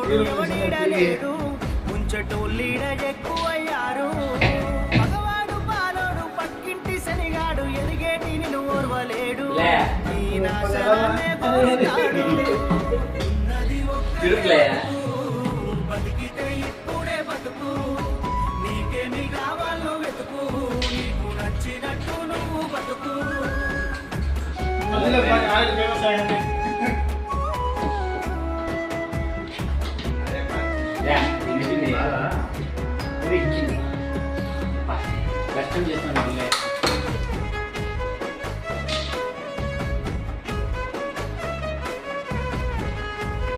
తోడు ఎవడీడలేడు ముంచటోళ్ళీడ ఎక్కువయ్యారు మగవాడు పాలోడు పక్కింటి శనిగాడు ఎదిగేటి నిన్ను ఓర్వలేడు ఈ నాశనాన్నే కోరుతాడు ఉన్నది ఒక్కడే బతికితే ఇప్పుడే బతుకు నీకేమి కావాలో వెతుకు నీకు నచ్చినట్టు నువ్వు బతుకు కష్టం చేస్తాను